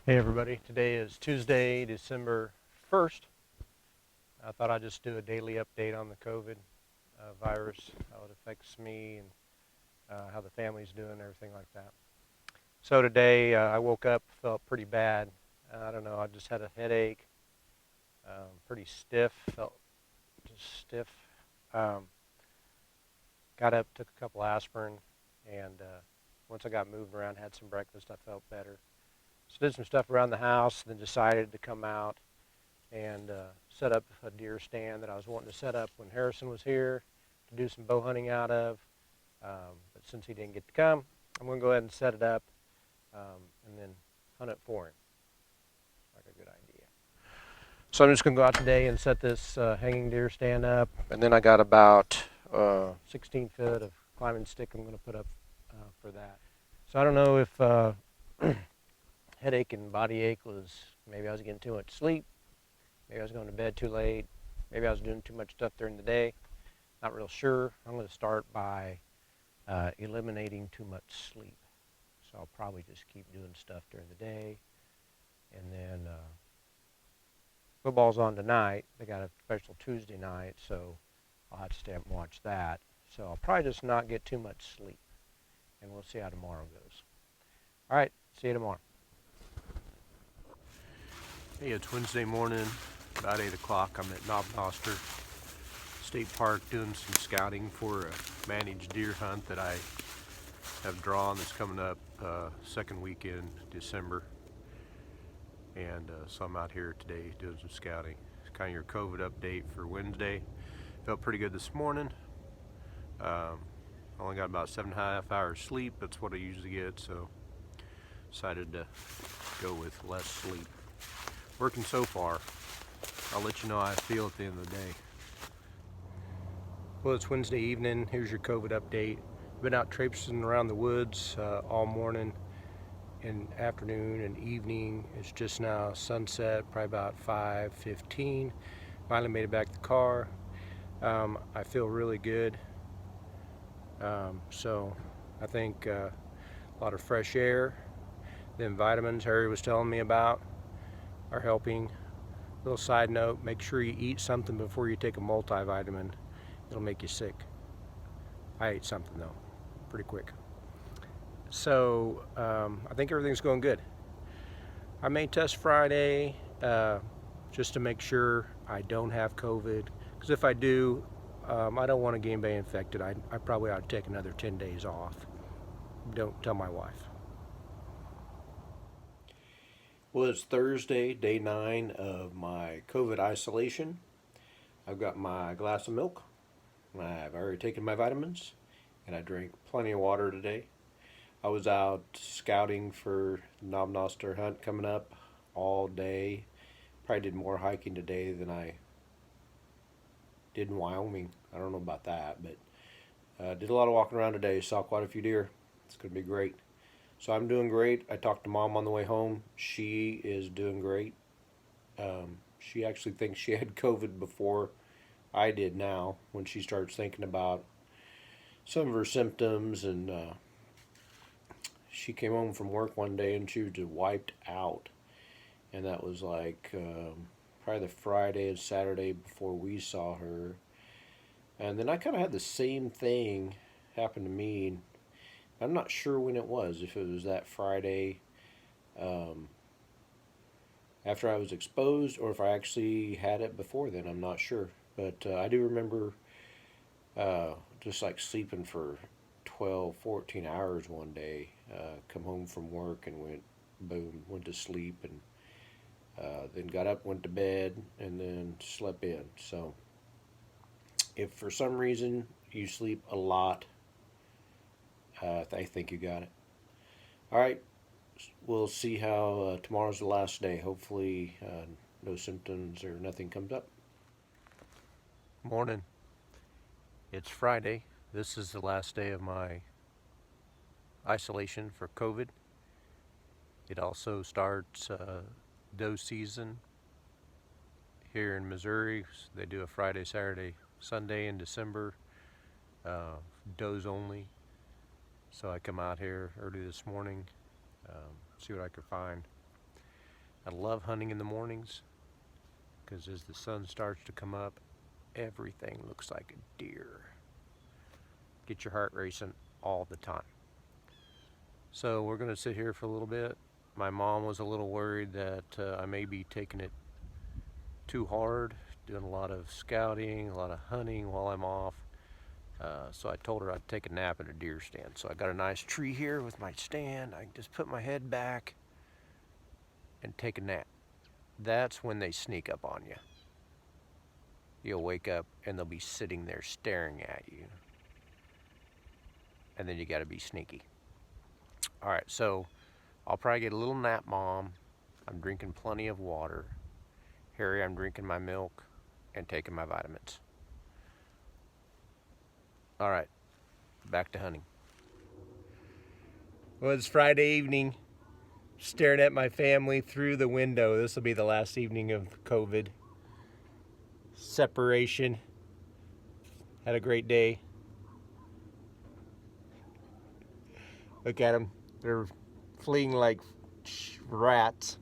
Hey everybody, today is Tuesday, December 1st. I thought I'd just do a daily update on the COVID virus, how it affects me and how the family's doing, everything like that. So today I woke up, felt pretty bad. I don't know, I just had a headache, pretty stiff, felt just stiff. Um, Got up, took a couple aspirin, and once I got moving around, had some breakfast, I felt better. So did some stuff around the house, then decided to come out and set up a deer stand that I was wanting to set up when Harrison was here to do some bow hunting out of. But since he didn't get to come, I'm going to go ahead and set it up and then hunt it for him. Like a good idea. So I'm just going to go out today and set this hanging deer stand up. And then I got about 16 foot of climbing stick I'm going to put up for that. So I don't know if headache and body ache was maybe I was getting too much sleep. Maybe I was going to bed too late. Maybe I was doing too much stuff during the day. Not real sure. I'm going to start by eliminating too much sleep. So I'll probably just keep doing stuff during the day. And then football's on tonight. They got a special Tuesday night, so I'll have to stay up and watch that. So I'll probably just not get too much sleep. And we'll see how tomorrow goes. All right, see you tomorrow. Hey, it's Wednesday morning, about 8 o'clock. I'm at Knob Noster State Park doing some scouting for a managed deer hunt that I have drawn that's coming up second weekend December. And so I'm out here today doing some scouting. It's kind of your COVID update for Wednesday. Felt pretty good this morning. Only got about 7.5 hours sleep. That's what I usually get, so decided to go with less sleep. Working so far. I'll let you know how I feel at the end of the day. Well, it's Wednesday evening. Here's your COVID update. Been out traipsing around the woods all morning and afternoon and evening. It's just now sunset, probably about 5:15. Finally made it back to the car. I feel really good. So I think a lot of fresh air, then vitamins Harry was telling me about are helping. Little side note, make sure you eat something before you take a multivitamin. It'll make you sick. I ate something though, pretty quick. So I think everything's going good. I may test Friday just to make sure I don't have COVID. Because if I do, I don't want to get anybody infected. I probably ought to take another 10 days off. Don't tell my wife. Well, it's Thursday, day 9 of my COVID isolation. I've got my glass of milk. I've already taken my vitamins, and I drank plenty of water today. I was out scouting for Knob Noster hunt coming up all day. Probably did more hiking today than I did in Wyoming. I don't know about that, but did a lot of walking around today. Saw quite a few deer. It's going to be great. So I'm doing great. I talked to Mom on the way home. She is doing great. She actually thinks she had COVID before I did now when she starts thinking about some of her symptoms. And she came home from work one day and she was just wiped out. And that was like probably the Friday and Saturday before we saw her. And then I kind of had the same thing happen to me. I'm not sure when it was, if it was that Friday after I was exposed or if I actually had it before then. I'm not sure. But I do remember just like sleeping for 12, 14 hours one day. Come home from work and went to sleep and then got up, went to bed, and then slept in. So if for some reason you sleep a lot, I think you got it. All right, we'll see how tomorrow's the last day. Hopefully, no symptoms or nothing comes up. Morning. It's Friday. This is the last day of my isolation for COVID. It also starts doe season here in Missouri. They do a Friday, Saturday, Sunday in December, does only. So I come out here early this morning, see what I could find. I love hunting in the mornings because as the sun starts to come up, everything looks like a deer. Get your heart racing all the time. So we're going to sit here for a little bit. My mom was a little worried that I may be taking it too hard, doing a lot of scouting, a lot of hunting while I'm off. So I told her I'd take a nap at a deer stand. So I got a nice tree here with my stand. I can just put my head back and take a nap. That's when they sneak up on you. You'll wake up and they'll be sitting there staring at you. And then you got to be sneaky. All right, so I'll probably get a little nap, Mom. I'm drinking plenty of water. Harry, I'm drinking my milk and taking my vitamins. All right, back to hunting. Well, it's Friday evening, staring at my family through the window. This will be the last evening of COVID. Separation. Had a great day. Look at them. They're fleeing like rats.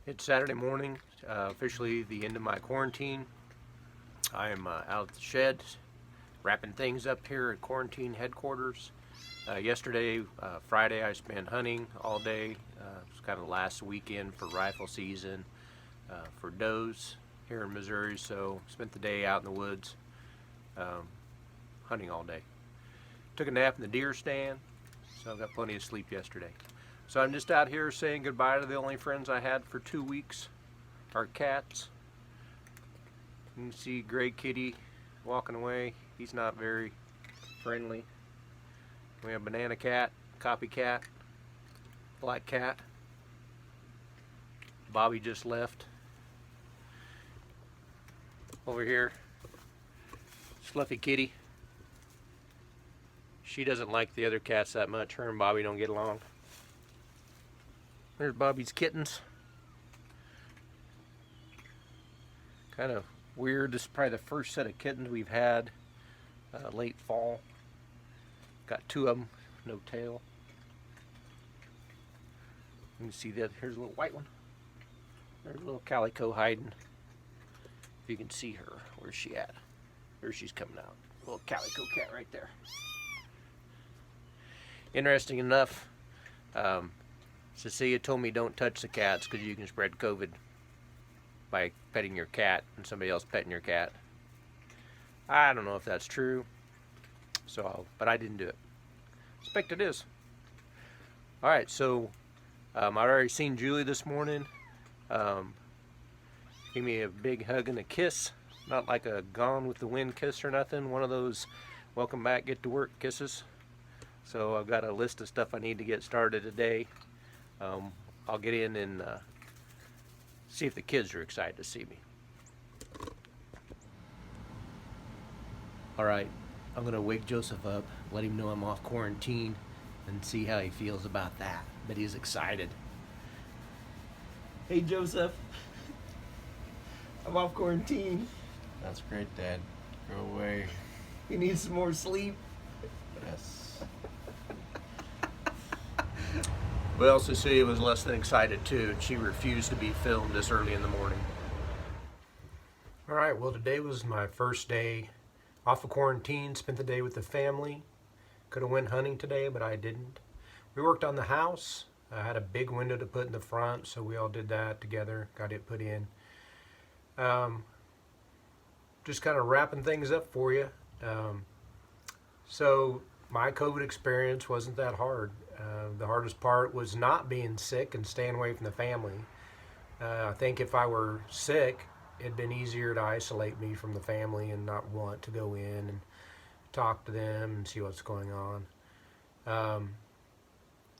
It's Saturday morning, officially the end of my quarantine. I am out of the shed, wrapping things up here at quarantine headquarters. Yesterday, Friday, I spent hunting all day. It was kind of the last weekend for rifle season for does here in Missouri, so spent the day out in the woods hunting all day. Took a nap in the deer stand, so I got plenty of sleep yesterday. So I'm just out here saying goodbye to the only friends I had for 2 weeks, our cats. You can see Gray Kitty walking away. He's not very friendly. We have Banana Cat, Copycat, Black Cat. Bobby just left. Over here, Fluffy Kitty. She doesn't like the other cats that much. Her and Bobby don't get along. There's Bobby's kittens. Kind of weird. This is probably the first set of kittens we've had late fall. Got 2 of them, no tail. You can see that. Here's a little white one. There's a little calico hiding. If you can see her, where's she at? There she's coming out. Little calico cat right there. Interesting enough, Cecilia told me don't touch the cats because you can spread COVID by petting your cat and somebody else petting your cat. I don't know if that's true, but I didn't do it. Suspect it is. All right, so I've already seen Julie this morning. Gave me a big hug and a kiss. Not like a Gone with the Wind kiss or nothing. One of those welcome back, get to work kisses. So I've got a list of stuff I need to get started today. I'll get in and see if the kids are excited to see me. All right, I'm gonna wake Joseph up, let him know I'm off quarantine, and see how he feels about that. But he's excited. Hey Joseph, I'm off quarantine. That's great, Dad. Go away. You need some more sleep. Yes. Well, Cecilia was less than excited too, and she refused to be filmed this early in the morning. All right, well today was my first day off of quarantine, spent the day with the family. Could have went hunting today, but I didn't. We worked on the house. I had a big window to put in the front, so we all did that together, got it put in. Just kind of wrapping things up for you. So my COVID experience wasn't that hard. The hardest part was not being sick and staying away from the family. I think if I were sick, it'd been easier to isolate me from the family and not want to go in and talk to them and see what's going on.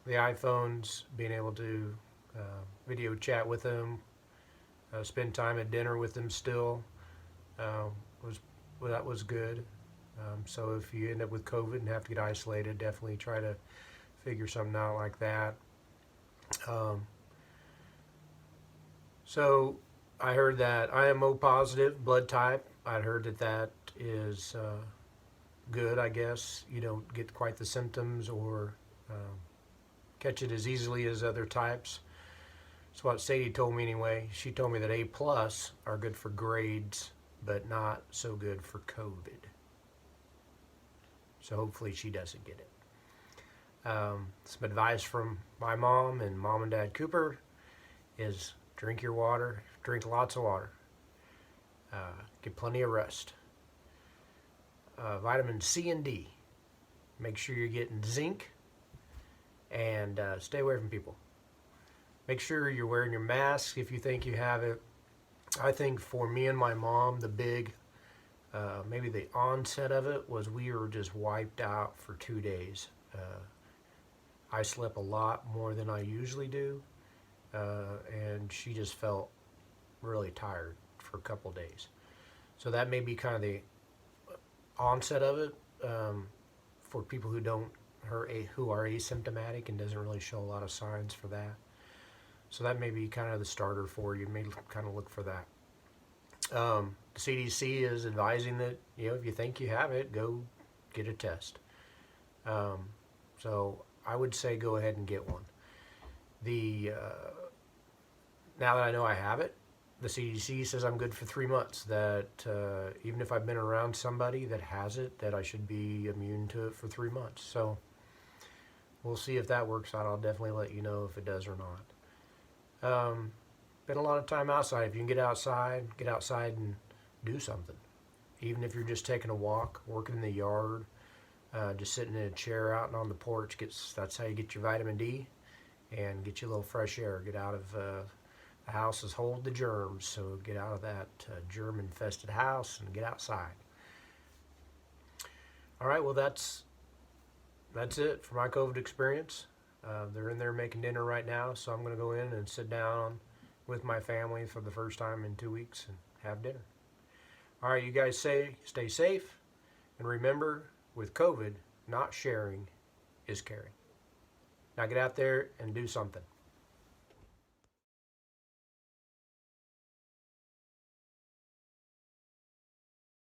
The iPhones, being able to video chat with them, spend time at dinner with them still, that was good. So if you end up with COVID and have to get isolated, definitely try to figure something out like that. So I heard that IMO positive blood type. I heard that is good, I guess. You don't get quite the symptoms or catch it as easily as other types. That's what Sadie told me anyway. She told me that A plus are good for grades, but not so good for COVID. So hopefully she doesn't get it. Some advice from my mom and mom and dad Cooper is drink your water, drink lots of water, get plenty of rest. Vitamin C and D. Make sure you're getting zinc, and stay away from people. Make sure you're wearing your mask if you think you have it. I think for me and my mom, the big, maybe the onset of it was we were just wiped out for 2 days. I slept a lot more than I usually do, and she just felt really tired for a couple days. So that may be kind of the onset of it for people who who are asymptomatic and doesn't really show a lot of signs for that. So that may be kind of the starter for you. Maybe kind of look for that. The CDC is advising that if you think you have it, go get a test. So I would say go ahead and get one. Now that I know I have it, the CDC says I'm good for 3 months. That even if I've been around somebody that has it, that I should be immune to it for 3 months. So we'll see if that works out. I'll definitely let you know if it does or not. Spend a lot of time outside. If you can get outside and do something. Even if you're just taking a walk, working in the yard, just sitting in a chair out and on the porch. That's how you get your vitamin D and get you a little fresh air. Get out of the houses hold the germs, so get out of that germ-infested house and get outside. All right, well that's it for my COVID experience. They're in there making dinner right now, so I'm going to go in and sit down with my family for the first time in 2 weeks and have dinner. All right, you guys stay safe, and remember, with COVID, not sharing is caring. Now get out there and do something.